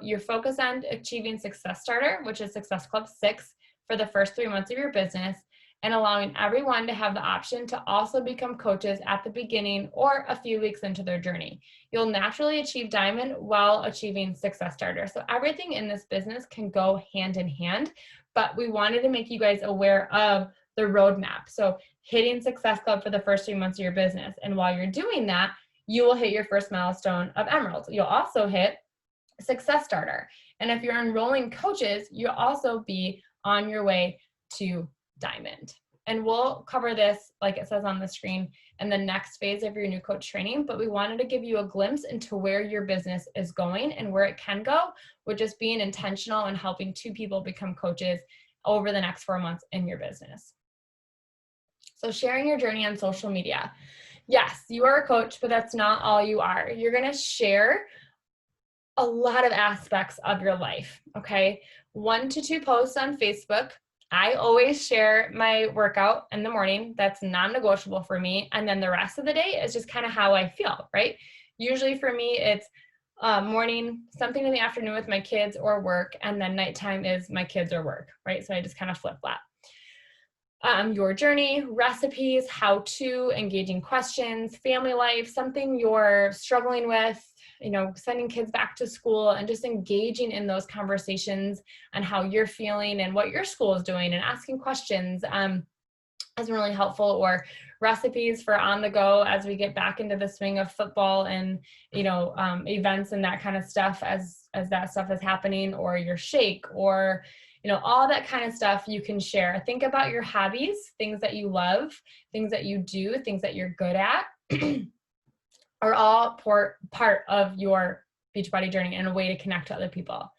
You're focused on achieving Success Starter, which is Success Club 6, for the first 3 months of your business, and allowing everyone to have the option to also become coaches at the beginning or a few weeks into their journey. You'll naturally achieve Diamond while achieving Success Starter. So everything in this business can go hand in hand, but we wanted to make you guys aware of the roadmap. So hitting Success Club for the first 3 months of your business. And while you're doing that, you will hit your first milestone of Emerald. You'll also hit Success Starter. And if you're enrolling coaches, you'll also be on your way to Diamond. And we'll cover this, like it says on the screen, in the next phase of your new coach training, but we wanted to give you a glimpse into where your business is going and where it can go, with just being intentional and helping 2 people become coaches over the next 4 months in your business. So sharing your journey on social media. Yes, you are a coach, but that's not all you are. You're going to share a lot of aspects of your life, okay? 1 to 2 posts on Facebook. I always share my workout in the morning. That's non-negotiable for me. And then the rest of the day is just kind of how I feel, right? Usually for me, it's morning, something in the afternoon with my kids or work, and then nighttime is my kids or work, right? So I just kind of flip-flop. Your journey, recipes, how-to, engaging questions, family life, something you're struggling with, sending kids back to school, and just engaging in those conversations and how you're feeling and what your school is doing, and asking questions has been really helpful. Or recipes for on the go as we get back into the swing of football and, events and that kind of stuff as that stuff is happening, or your shake, or all that kind of stuff you can share. Think about your hobbies, things that you love, things that you do, things that you're good at, are all part of your Beachbody journey and a way to connect to other people.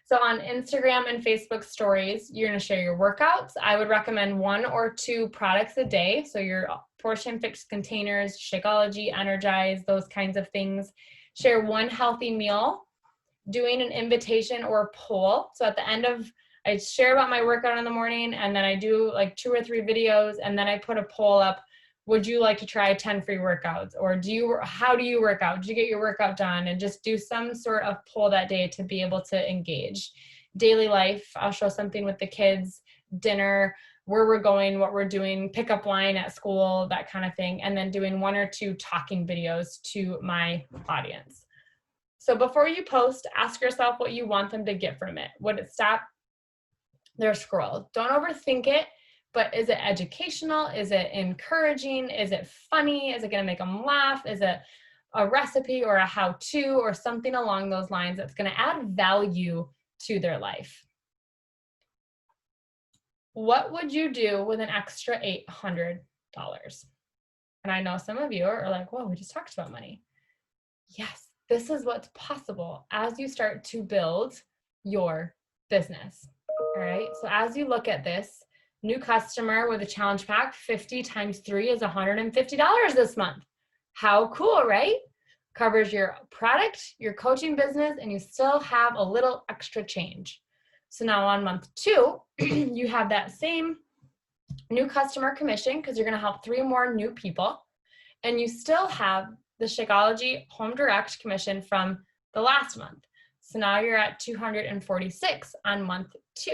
So on Instagram and Facebook stories, you're going to share your workouts. I would recommend 1 or 2 products a day. So your Portion Fix containers, Shakeology, Energize, those kinds of things. Share 1 healthy meal, doing an invitation or a poll. So at the end of, I share about my workout in the morning, and then I do like 2 or 3 videos, and then I put a poll up. Would you like to try 10 free workouts? Or how do you work out? Did you get your workout done? And just do some sort of poll that day to be able to engage. Daily life, I'll show something with the kids, dinner, where we're going, what we're doing, pickup line at school, that kind of thing. And then doing 1 or 2 talking videos to my audience. So before you post, ask yourself what you want them to get from it. Would it stop their scroll? Don't overthink it. But is it educational? Is it encouraging? Is it funny? Is it going to make them laugh? Is it a recipe or a how-to or something along those lines that's going to add value to their life? What would you do with an extra $800? And I know some of you are like, whoa, we just talked about money. Yes, this is what's possible as you start to build your business. All right, so as you look at this, new customer with a challenge pack, 50 times 3 is $150 this month. How cool, right? Covers your product, your coaching business, and you still have a little extra change. So now on month 2, you have that same new customer commission because you're going to help 3 more new people. And you still have the Shakeology Home Direct commission from the last month. So now you're at $246 on month 2.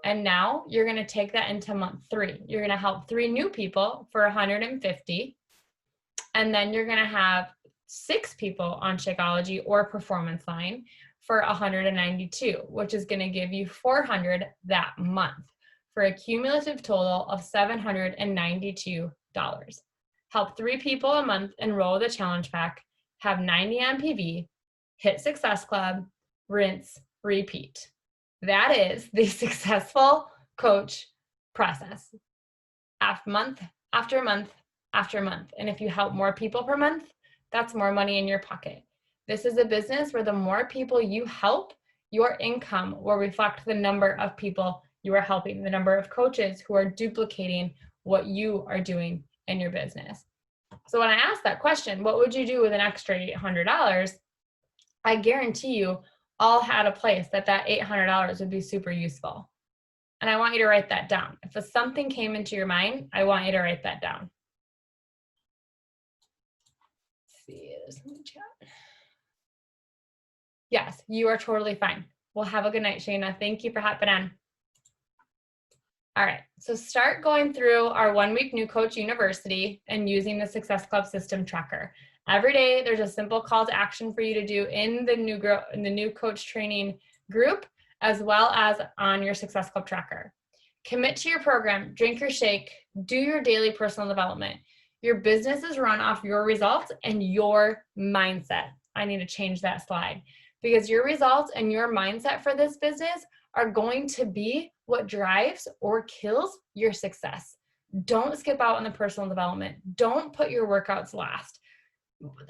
And now you're going to take that into month 3. You're going to help 3 new people for $150. And then you're going to have 6 people on Shakeology or Performance Line for $192, which is going to give you $400 that month for a cumulative total of $792. Help 3 people a month enroll the challenge pack, have 90 MPV, hit Success Club, rinse, repeat. That is the successful coach process. Month after month after month. And if you help more people per month, that's more money in your pocket. This is a business where the more people you help, your income will reflect the number of people you are helping, the number of coaches who are duplicating what you are doing in your business. So when I asked that question, what would you do with an extra $800? I guarantee you all had a place that $800 would be super useful. And I want you to write that down. If something came into your mind, I want you to write that down. Let's see, there's some chat. Yes, you are totally fine. Well, have a good night, Shayna. Thank you for hopping on. All right, so start going through our 1-week New Coach University and using the Success Club System Tracker. Every day, there's a simple call to action for you to do in the new coach training group, as well as on your Success Club tracker. Commit to your program, drink your shake, do your daily personal development. Your business is run off your results and your mindset. I need to change that slide because your results and your mindset for this business are going to be what drives or kills your success. Don't skip out on the personal development. Don't put your workouts last.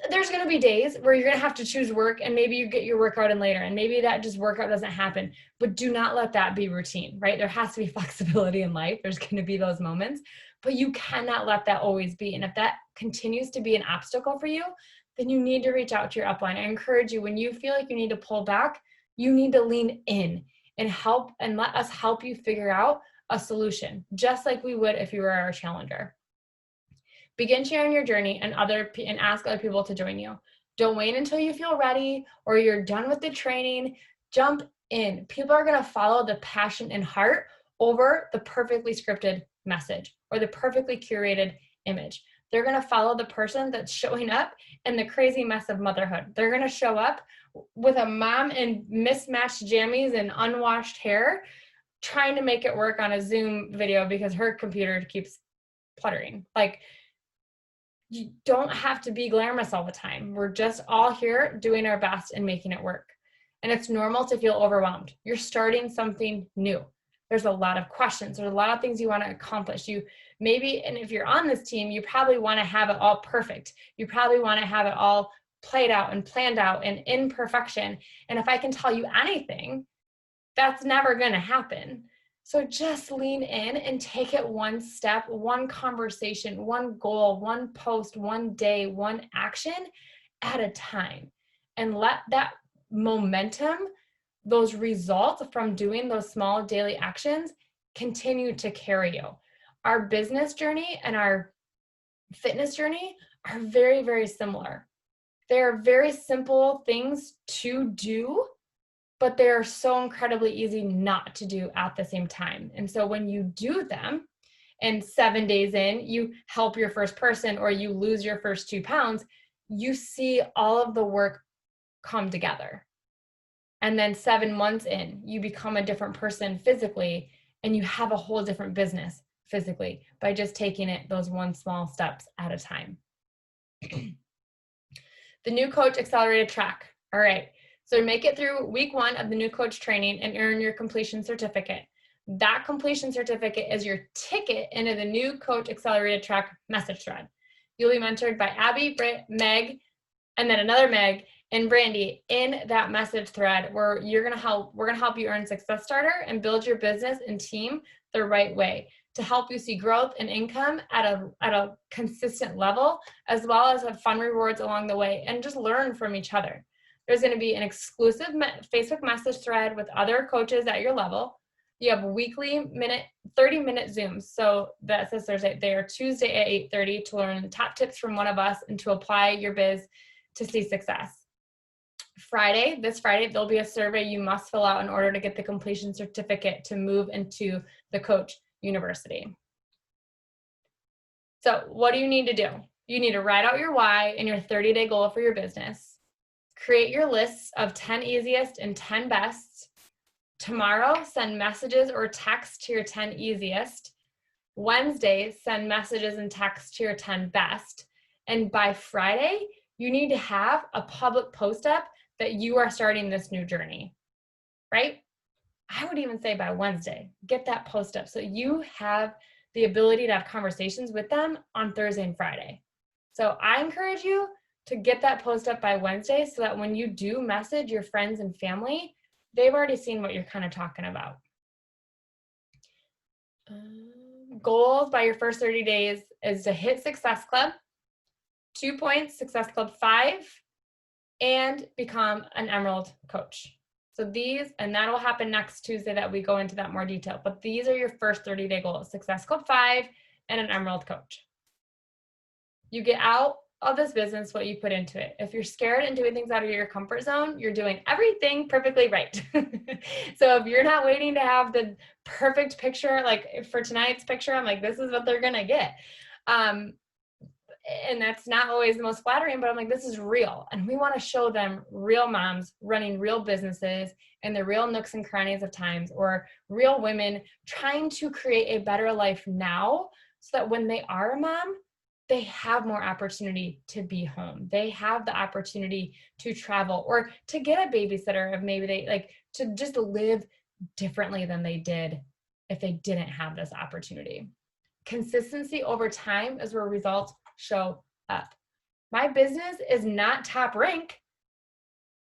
There's going to be days where you're going to have to choose work and maybe you get your workout in later and maybe that just workout doesn't happen, but do not let that be routine, right? There has to be flexibility in life. There's going to be those moments, but you cannot let that always be. And if that continues to be an obstacle for you, then you need to reach out to your upline. I encourage you, when you feel like you need to pull back, you need to lean in and help and let us help you figure out a solution, just like we would if you were our challenger. Begin sharing your journey and ask other people to join you. Don't wait until you feel ready or you're done with the training. Jump in. People are going to follow the passion and heart over the perfectly scripted message or the perfectly curated image. They're going to follow the person that's showing up in the crazy mess of motherhood. They're going to show up with a mom in mismatched jammies and unwashed hair, trying to make it work on a Zoom video because her computer keeps fluttering. Like, you don't have to be glamorous all the time. We're just all here doing our best and making it work. And it's normal to feel overwhelmed. You're starting something new. There's a lot of questions. There's a lot of things you want to accomplish. And if you're on this team, you probably want to have it all perfect. You probably want to have it all played out and planned out and in perfection. And if I can tell you anything, That's never going to happen. So just lean in and take it one step, one conversation, one goal, one post, one day, one action at a time. And let that momentum, those results from doing those small daily actions continue to carry you. Our business journey and our fitness journey are very, very similar. They're very simple things to do, but they're so incredibly easy not to do at the same time. And so when you do them and 7 days in, you help your first person or you lose your first 2 pounds, you see all of the work come together. And then 7 months in, you become a different person physically and you have a whole different business physically by just taking it those one small steps at a time. The New Coach Accelerated Track. All right. So make it through week 1 of the New Coach training and earn your completion certificate. That completion certificate is your ticket into the New Coach Accelerated Track message thread. You'll be mentored by Abby, Britt, Meg, and then another Meg and Brandy in that message thread where we're going to help you earn Success Starter and build your business and team the right way to help you see growth and income at a consistent level, as well as have fun rewards along the way and just learn from each other. There's going to be an exclusive Facebook message thread with other coaches at your level. You have weekly 30-minute Zooms. So that says Thursday. They are Tuesday at 8:30 to learn the top tips from one of us and to apply your biz to see success. This Friday, there'll be a survey you must fill out in order to get the completion certificate to move into the Coach University. So what do you need to do? You need to write out your why and your 30-day goal for your business. Create your lists of 10 easiest and 10 best. Tomorrow, send messages or texts to your 10 easiest. Wednesday, send messages and texts to your 10 best. And by Friday, you need to have a public post up that you are starting this new journey, right? I would even say by Wednesday, get that post up so you have the ability to have conversations with them on Thursday and Friday. So I encourage you to get that post up by Wednesday so that when you do message your friends and family, they've already seen what you're kind of talking about. Goals by your first 30 days is to hit Success Club, 2 points, Success Club 5, and become an Emerald coach. So these, and that'll happen next Tuesday that we go into that more detail, but these are your first 30-day goals, Success Club 5 and an Emerald coach. You get out of this business what you put into it. If you're scared and doing things out of your comfort zone, you're doing everything perfectly right. So if you're not waiting to have the perfect picture, like for tonight's picture, I'm like, this is what they're gonna get. And that's not always the most flattering, but I'm like, this is real. And we want to show them real moms running real businesses in the real nooks and crannies of times, or real women trying to create a better life now so that when they are a mom, they have more opportunity to be home. They have the opportunity to travel or to get a babysitter if maybe they like to just live differently than they did if they didn't have this opportunity. Consistency over time is where results show up. My business is not top rank,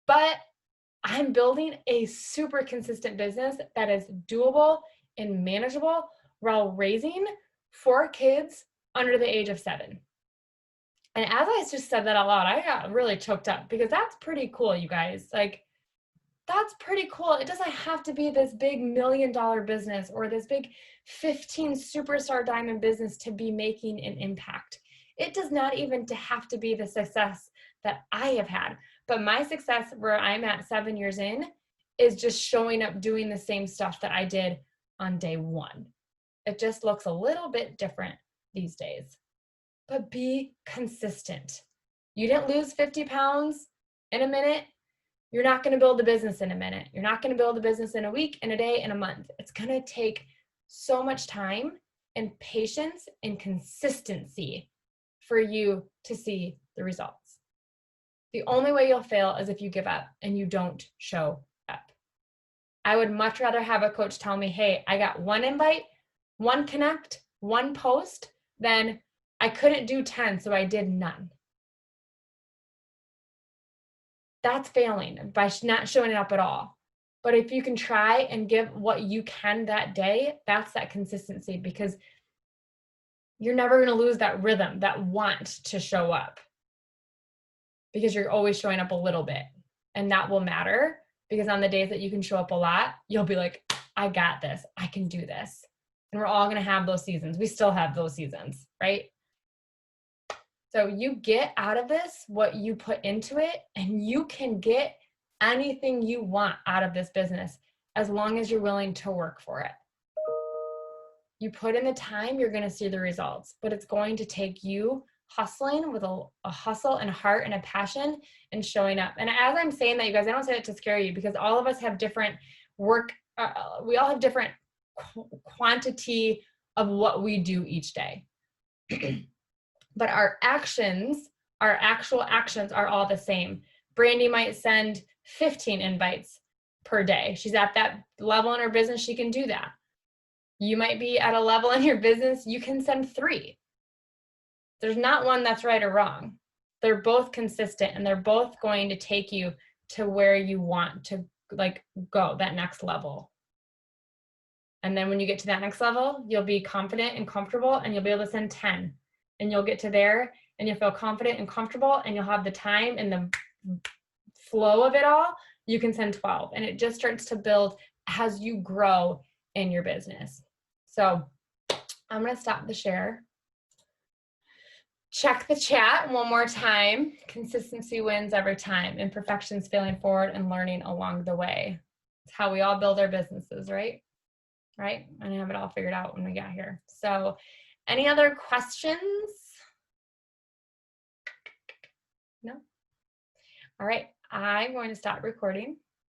but I'm building a super consistent business that is doable and manageable while raising 4 kids under the age of 7. And as I just said that out loud, I got really choked up because that's pretty cool, you guys. Like, that's pretty cool. It doesn't have to be this big $1 million business or this big 15 superstar diamond business to be making an impact. It does not even have to be the success that I have had. But my success where I'm at 7 years in is just showing up doing the same stuff that I did on day 1. It just looks a little bit different these days. But be consistent. You didn't lose 50 pounds in a minute. You're not going to build a business in a minute. You're not going to build a business in a week, in a day, in a month. It's going to take so much time and patience and consistency for you to see the results. The only way you'll fail is if you give up and you don't show up. I would much rather have a coach tell me, hey, I got 1 invite, 1 connect, 1 post, than I couldn't do 10, so I did none. That's failing by not showing up at all. But if you can try and give what you can that day, that's that consistency, because you're never going to lose that rhythm, that want to show up, because you're always showing up a little bit. And that will matter, because on the days that you can show up a lot, you'll be like, I got this. I can do this. And we're all going to have those seasons. We still have those seasons, right? So you get out of this what you put into it, and you can get anything you want out of this business as long as you're willing to work for it. You put in the time, you're going to see the results, but it's going to take you hustling with a hustle and a heart and a passion and showing up. And as I'm saying that, you guys, I don't say that to scare you, because all of us have different work. We all have different quantity of what we do each day. But our actions, our actual actions are all the same. Brandy might send 15 invites per day. She's at that level in her business, she can do that. You might be at a level in your business, you can send 3. There's not one that's right or wrong. They're both consistent, and they're both going to take you to where you want to go, that next level. And then when you get to that next level, you'll be confident and comfortable, and you'll be able to send 10. And you'll get to there and you'll feel confident and comfortable, and you'll have the time and the flow of it all. You can send 12, and it just starts to build as you grow in your business. So I'm going to stop the share. Check the chat one more time. Consistency wins every time. Imperfections failing forward and learning along the way. It's how we all build our businesses, right? Right? And have it all figured out when we got here. So any other questions? No? All right, I'm going to stop recording.